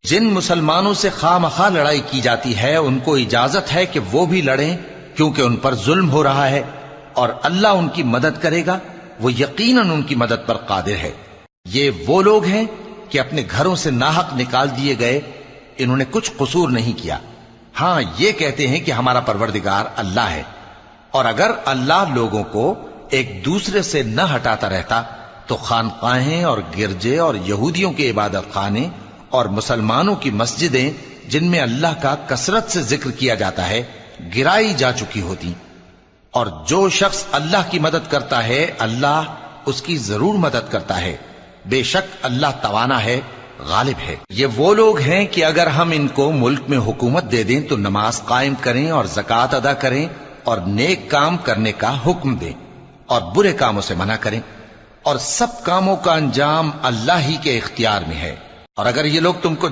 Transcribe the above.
جن مسلمانوں سے خواہ مخواہ لڑائی کی جاتی ہے ان کو اجازت ہے کہ وہ بھی لڑیں، کیونکہ ان پر ظلم ہو رہا ہے، اور اللہ ان کی مدد کرے گا، وہ یقیناً ان کی مدد پر قادر ہے۔ یہ وہ لوگ ہیں کہ اپنے گھروں سے ناحق نکال دیے گئے، انہوں نے کچھ قصور نہیں کیا، ہاں یہ کہتے ہیں کہ ہمارا پروردگار اللہ ہے۔ اور اگر اللہ لوگوں کو ایک دوسرے سے نہ ہٹاتا رہتا تو خانقاہیں اور گرجے اور یہودیوں کے عبادت خانے اور مسلمانوں کی مسجدیں جن میں اللہ کا کثرت سے ذکر کیا جاتا ہے گرائی جا چکی ہوتی۔ اور جو شخص اللہ کی مدد کرتا ہے اللہ اس کی ضرور مدد کرتا ہے، بے شک اللہ توانا ہے، غالب ہے۔ یہ وہ لوگ ہیں کہ اگر ہم ان کو ملک میں حکومت دے دیں تو نماز قائم کریں اور زکوٰۃ ادا کریں اور نیک کام کرنے کا حکم دیں اور برے کاموں سے منع کریں، اور سب کاموں کا انجام اللہ ہی کے اختیار میں ہے۔ اور اگر یہ لوگ تم کو